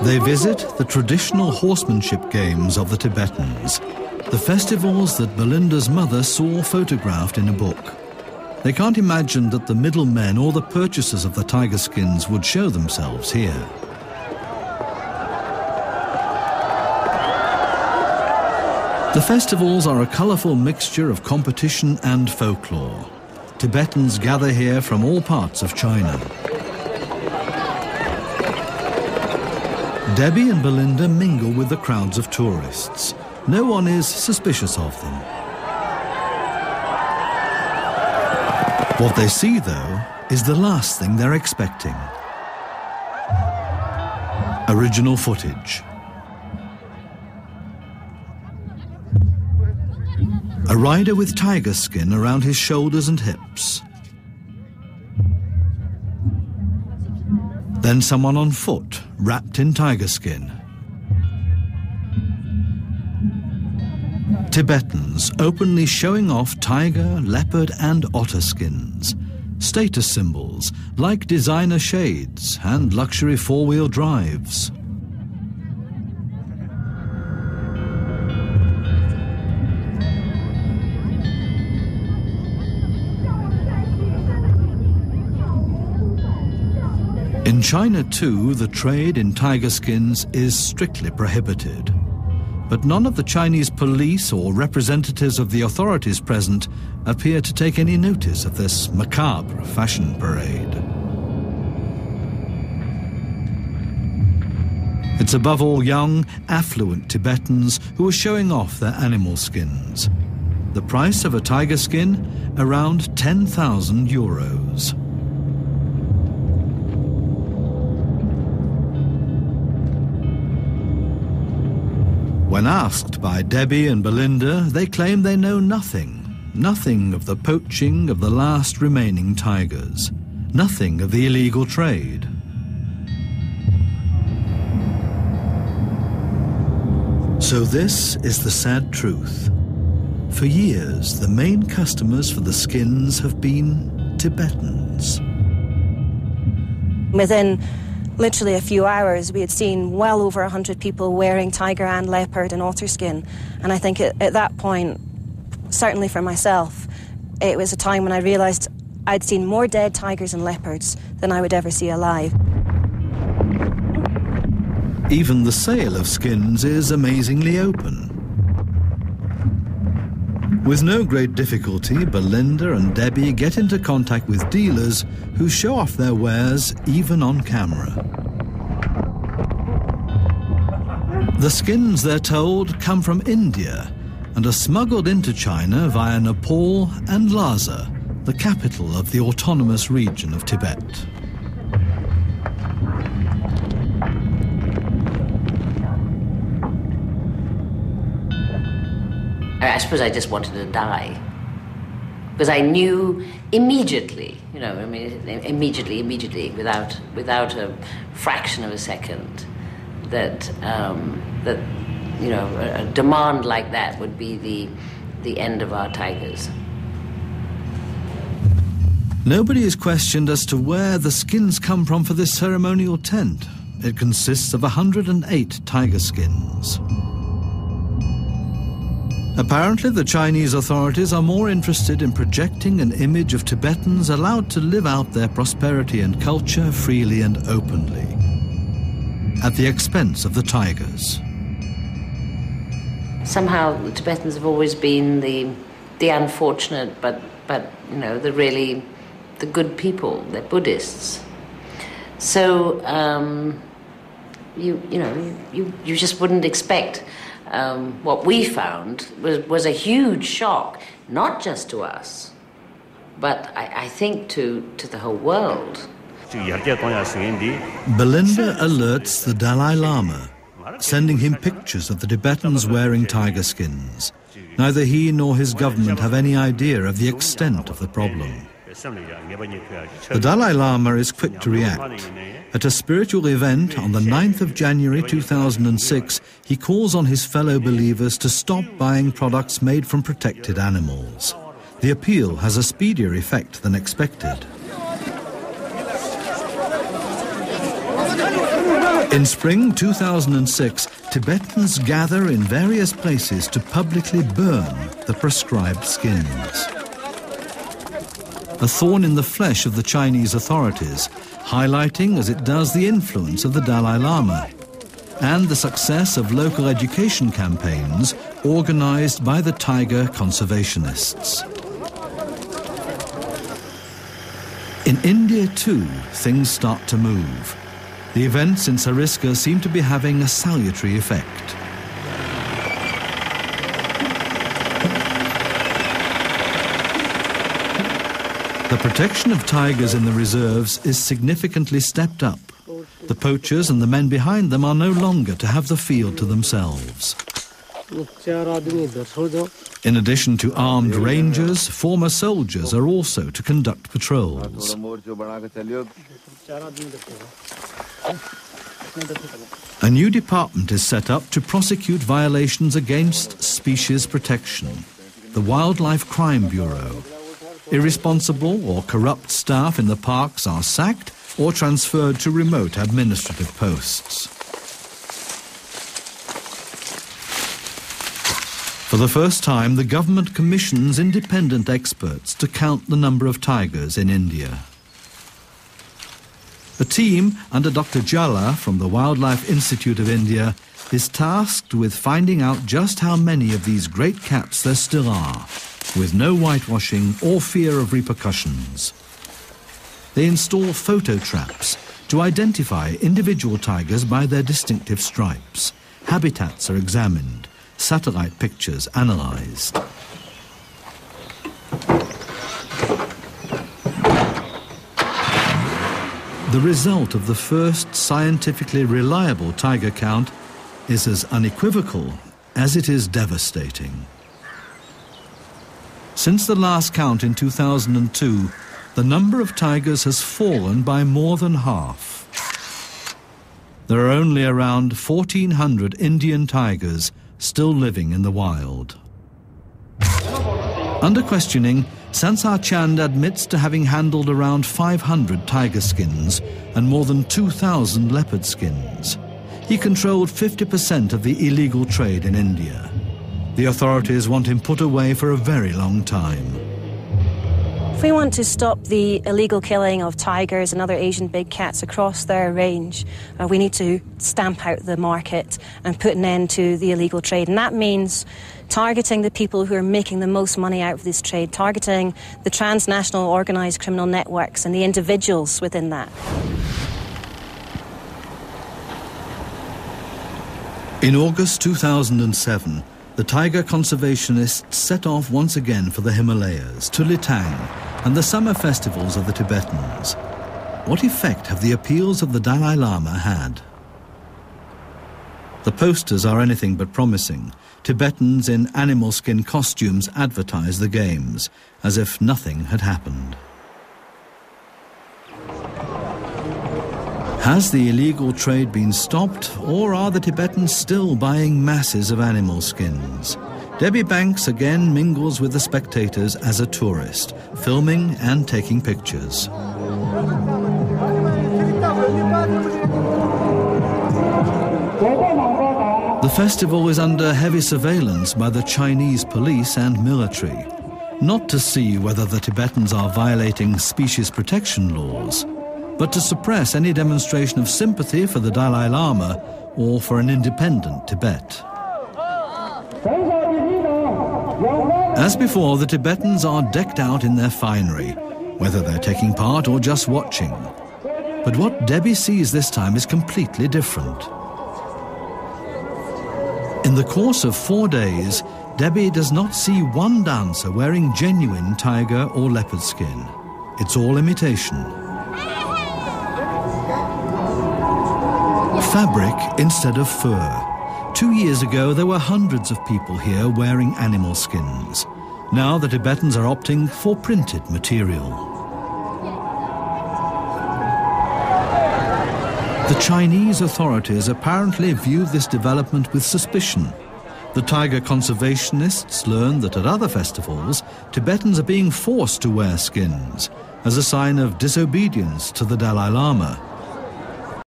They visit the traditional horsemanship games of the Tibetans, the festivals that Belinda's mother saw photographed in a book. They can't imagine that the middlemen or the purchasers of the tiger skins would show themselves here. The festivals are a colourful mixture of competition and folklore. Tibetans gather here from all parts of China. Debbie and Belinda mingle with the crowds of tourists. No one is suspicious of them. What they see, though, is the last thing they're expecting. Original footage. A rider with tiger skin around his shoulders and hips. Then someone on foot, wrapped in tiger skin. Tibetans openly showing off tiger, leopard and otter skins. Status symbols like designer shades and luxury four-wheel drives. In China too, the trade in tiger skins is strictly prohibited. But none of the Chinese police or representatives of the authorities present appear to take any notice of this macabre fashion parade. It's above all young, affluent Tibetans who are showing off their animal skins. The price of a tiger skin, around 10,000 euros. When asked by Debbie and Belinda, they claim they know nothing of the poaching of the last remaining tigers, nothing of the illegal trade. So this is the sad truth. For years, the main customers for the skins have been Tibetans. Within literally a few hours, we had seen well over 100 people wearing tiger and leopard and otter skin. And I think at that point, certainly for myself, it was a time when I realised I'd seen more dead tigers and leopards than I would ever see alive. Even the sale of skins is amazingly open. With no great difficulty, Belinda and Debbie get into contact with dealers who show off their wares even on camera. The skins, they're told, come from India and are smuggled into China via Nepal and Lhasa, the capital of the autonomous region of Tibet. I suppose I just wanted to die, because I knew immediately, immediately, without a fraction of a second, that a demand like that would be the end of our tigers. Nobody is questioned as to where the skins come from for this ceremonial tent. It consists of 108 tiger skins. Apparently, the Chinese authorities are more interested in projecting an image of Tibetans allowed to live out their prosperity and culture freely and openly, at the expense of the tigers. Somehow, the Tibetans have always been the unfortunate, but the good people. They're Buddhists. So you just wouldn't expect. What we found was a huge shock, not just to us, but I think to the whole world. Belinda alerts the Dalai Lama, sending him pictures of the Tibetans wearing tiger skins. Neither he nor his government have any idea of the extent of the problem. The Dalai Lama is quick to react. At a spiritual event on the 9th of January 2006, he calls on his fellow believers to stop buying products made from protected animals. The appeal has a speedier effect than expected. In spring 2006, Tibetans gather in various places to publicly burn the prescribed skins. A thorn in the flesh of the Chinese authorities, highlighting as it does the influence of the Dalai Lama and the success of local education campaigns organized by the tiger conservationists. In India too, things start to move. The events in Sariska seem to be having a salutary effect. The protection of tigers in the reserves is significantly stepped up. The poachers and the men behind them are no longer to have the field to themselves. In addition to armed rangers, former soldiers are also to conduct patrols. A new department is set up to prosecute violations against species protection, the Wildlife Crime Bureau. Irresponsible or corrupt staff in the parks are sacked or transferred to remote administrative posts. For the first time, the government commissions independent experts to count the number of tigers in India. A team under Dr. Jalla from the Wildlife Institute of India is tasked with finding out just how many of these great cats there still are, with no whitewashing or fear of repercussions. They install photo traps to identify individual tigers by their distinctive stripes. Habitats are examined, satellite pictures analyzed. The result of the first scientifically reliable tiger count is as unequivocal as it is devastating. Since the last count in 2002, the number of tigers has fallen by more than half. There are only around 1,400 Indian tigers still living in the wild. Under questioning, Sansar Chand admits to having handled around 500 tiger skins and more than 2,000 leopard skins. He controlled 50% of the illegal trade in India. The authorities want him put away for a very long time. If we want to stop the illegal killing of tigers and other Asian big cats across their range, we need to stamp out the market and put an end to the illegal trade. And that means targeting the people who are making the most money out of this trade, targeting the transnational organised criminal networks and the individuals within that. In August 2007, the tiger conservationists set off once again for the Himalayas, to Litang, and the summer festivals of the Tibetans. What effect have the appeals of the Dalai Lama had? The posters are anything but promising. Tibetans in animal skin costumes advertise the games, as if nothing had happened. Has the illegal trade been stopped, or are the Tibetans still buying masses of animal skins? Debbie Banks again mingles with the spectators as a tourist, filming and taking pictures. The festival is under heavy surveillance by the Chinese police and military, not to see whether the Tibetans are violating species protection laws, but to suppress any demonstration of sympathy for the Dalai Lama or for an independent Tibet. As before, the Tibetans are decked out in their finery, whether they're taking part or just watching. But what Debbie sees this time is completely different. In the course of 4 days, Debbie does not see one dancer wearing genuine tiger or leopard skin. It's all imitation. Fabric instead of fur. 2 years ago, there were hundreds of people here wearing animal skins. Now the Tibetans are opting for printed material. The Chinese authorities apparently view this development with suspicion. The tiger conservationists learn that at other festivals, Tibetans are being forced to wear skins as a sign of disobedience to the Dalai Lama.